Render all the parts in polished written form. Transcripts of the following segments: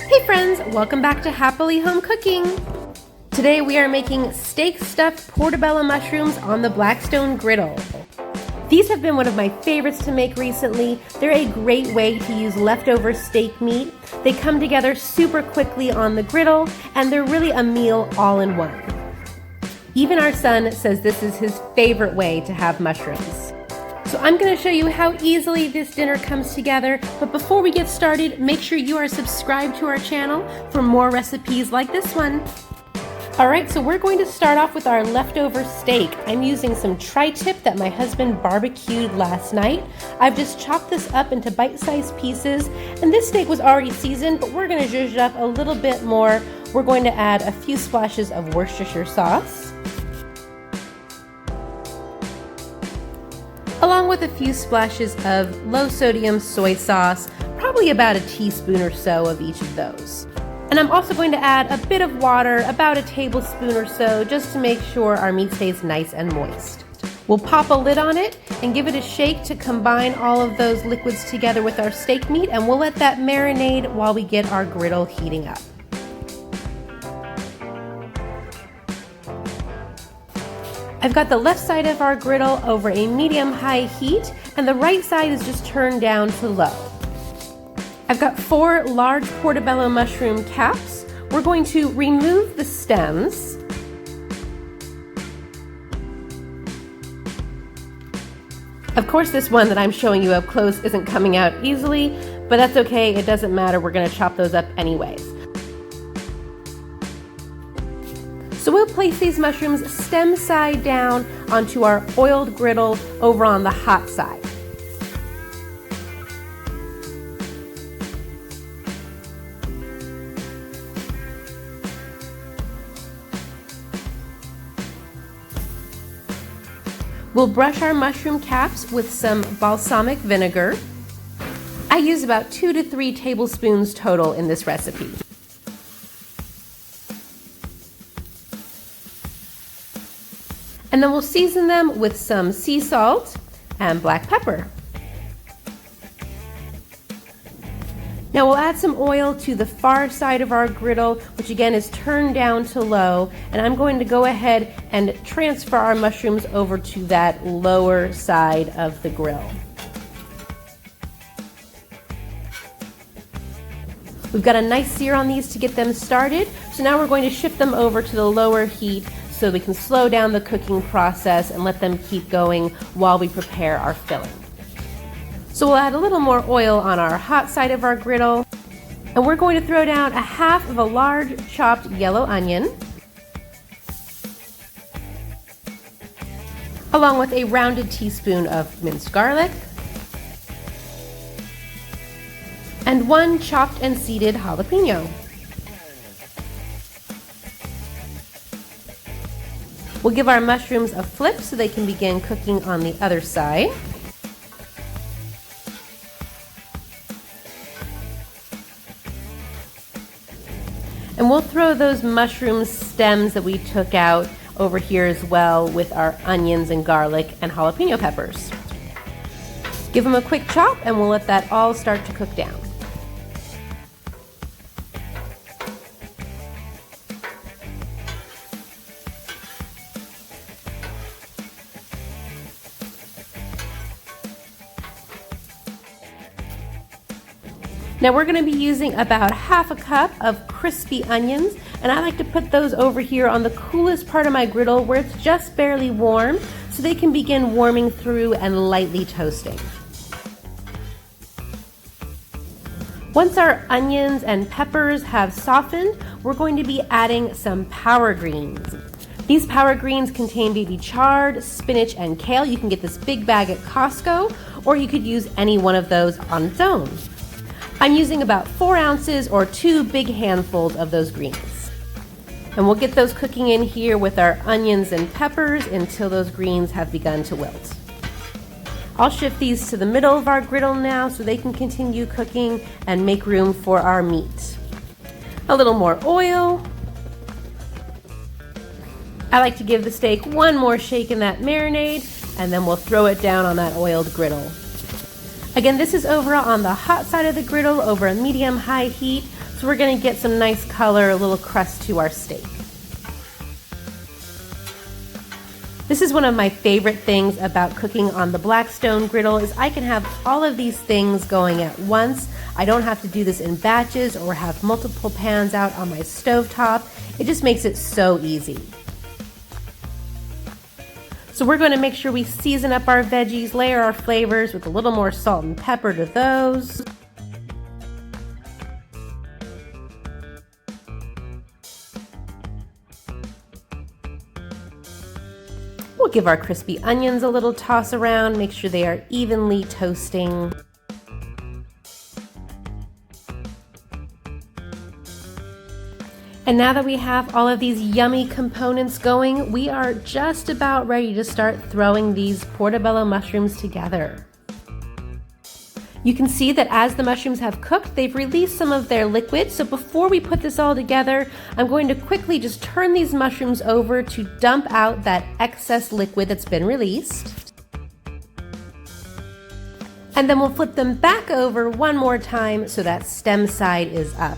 Hey friends, welcome back to Happily Home Cooking. Today we are making steak stuffed portobello mushrooms on the Blackstone griddle. These have been one of my favorites to make recently. They're a great way to use leftover steak meat. They come together super quickly on the griddle, and they're really a meal all in one. Even our son says this is his favorite way to have mushrooms. So I'm going to show you how easily this dinner comes together, but before we get started, make sure you are subscribed to our channel for more recipes like this one. Alright, so we're going to start off with our leftover steak. I'm using some tri-tip that my husband barbecued last night. I've just chopped this up into bite-sized pieces, and this steak was already seasoned, but we're going to zhuzh it up a little bit more. We're going to add a few splashes of Worcestershire sauce, along with a few splashes of low-sodium soy sauce, probably about a teaspoon or so of each of those. And I'm also going to add a bit of water, about a tablespoon or so, just to make sure our meat stays nice and moist. We'll pop a lid on it and give it a shake to combine all of those liquids together with our steak meat, and we'll let that marinate while we get our griddle heating up. I've got the left side of our griddle over a medium-high heat, and the right side is just turned down to low. I've got 4 large portobello mushroom caps. We're going to remove the stems. Of course, this one that I'm showing you up close isn't coming out easily, but that's okay, it doesn't matter, we're going to chop those up anyways. So we'll place these mushrooms stem side down onto our oiled griddle over on the hot side. We'll brush our mushroom caps with some balsamic vinegar. I use about 2 to 3 tablespoons total in this recipe. And then we'll season them with some sea salt and black pepper. Now we'll add some oil to the far side of our griddle, which again is turned down to low, and I'm going to go ahead and transfer our mushrooms over to that lower side of the grill. We've got a nice sear on these to get them started, so now we're going to shift them over to the lower heat so we can slow down the cooking process and let them keep going while we prepare our filling. So we'll add a little more oil on our hot side of our griddle, and we're going to throw down a half of a large chopped yellow onion, along with a rounded teaspoon of minced garlic, and 1 chopped and seeded jalapeno. We'll give our mushrooms a flip so they can begin cooking on the other side. And we'll throw those mushroom stems that we took out over here as well with our onions and garlic and jalapeno peppers. Give them a quick chop and we'll let that all start to cook down. Now we're going to be using about half a cup of crispy onions, and I like to put those over here on the coolest part of my griddle where it's just barely warm so they can begin warming through and lightly toasting. Once our onions and peppers have softened, we're going to be adding some power greens. These power greens contain baby chard, spinach, and kale. You can get this big bag at Costco, or you could use any one of those on its own. I'm using about 4 ounces or 2 big handfuls of those greens. And we'll get those cooking in here with our onions and peppers until those greens have begun to wilt. I'll shift these to the middle of our griddle now so they can continue cooking and make room for our meat. A little more oil. I like to give the steak one more shake in that marinade, and then we'll throw it down on that oiled griddle. Again, this is over on the hot side of the griddle over a medium-high heat, So we're going to get some nice color, a little crust to our steak. This is one of my favorite things about cooking on the Blackstone griddle is I can have all of these things going at once. I don't have to do this in batches or have multiple pans out on my stovetop. It just makes it so easy. So we're going to make sure we season up our veggies, layer our flavors with a little more salt and pepper to those. We'll give our crispy onions a little toss around, make sure they are evenly toasting. And now that we have all of these yummy components going, we are just about ready to start throwing these portobello mushrooms together. You can see that as the mushrooms have cooked, they've released some of their liquid. So before we put this all together, I'm going to quickly just turn these mushrooms over to dump out that excess liquid that's been released. And then we'll flip them back over one more time so that stem side is up.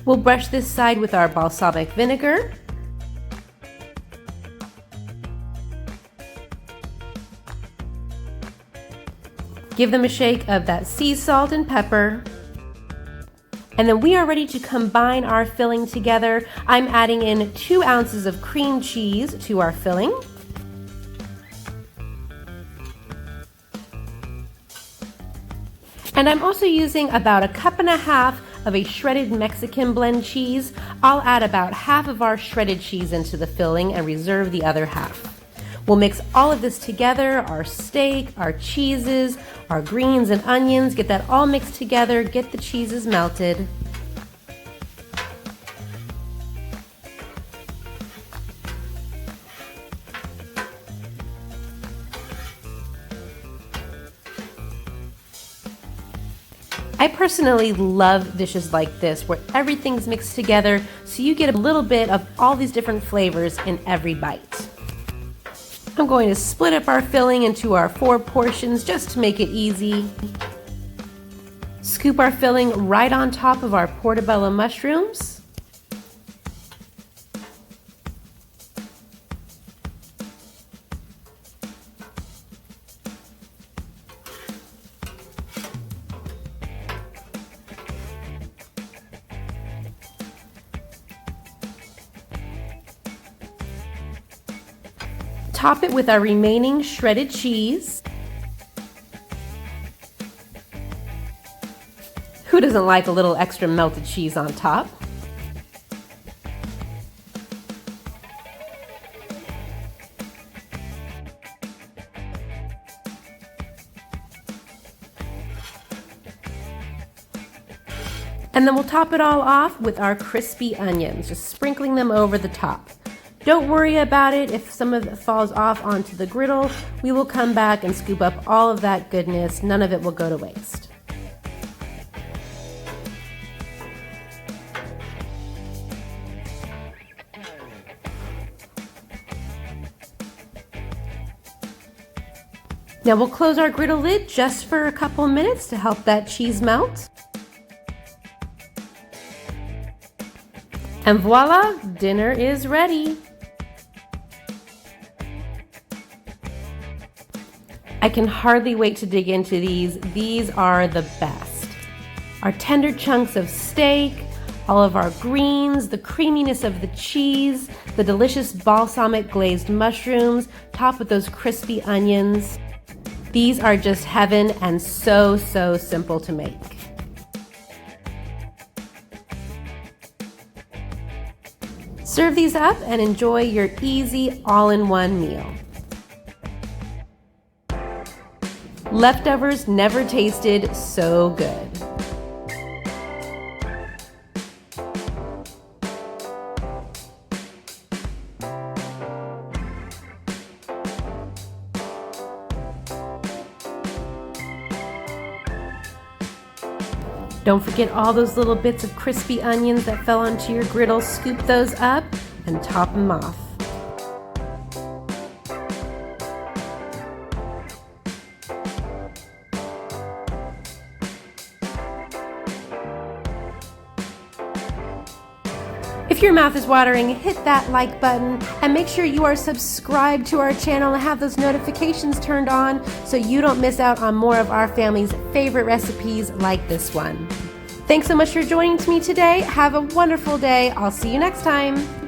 We'll brush this side with our balsamic vinegar. Give them a shake of that sea salt and pepper. And then we are ready to combine our filling together. I'm adding in 2 ounces of cream cheese to our filling. And I'm also using about 1.5 cups of a shredded Mexican blend cheese. I'll add about half of our shredded cheese into the filling and reserve the other half. We'll mix all of this together, our steak, our cheeses, our greens and onions, get that all mixed together, get the cheeses melted. I personally love dishes like this where everything's mixed together so you get a little bit of all these different flavors in every bite. I'm going to split up our filling into our 4 portions just to make it easy. Scoop our filling right on top of our portobello mushrooms. Top it with our remaining shredded cheese. Who doesn't like a little extra melted cheese on top? And then we'll top it all off with our crispy onions, just sprinkling them over the top. Don't worry about it if some of it falls off onto the griddle. We will come back and scoop up all of that goodness. None of it will go to waste. Now we'll close our griddle lid just for a couple minutes to help that cheese melt. And voila, dinner is ready. I can hardly wait to dig into these. These are the best. Our tender chunks of steak, all of our greens, the creaminess of the cheese, the delicious balsamic glazed mushrooms, topped with those crispy onions. These are just heaven and so simple to make. Serve these up and enjoy your easy all-in-one meal. Leftovers never tasted so good. Don't forget all those little bits of crispy onions that fell onto your griddle. Scoop those up and top them off. If your mouth is watering, hit that like button and make sure you are subscribed to our channel and have those notifications turned on so you don't miss out on more of our family's favorite recipes like this one. Thanks so much for joining me today. Have a wonderful day. I'll see you next time.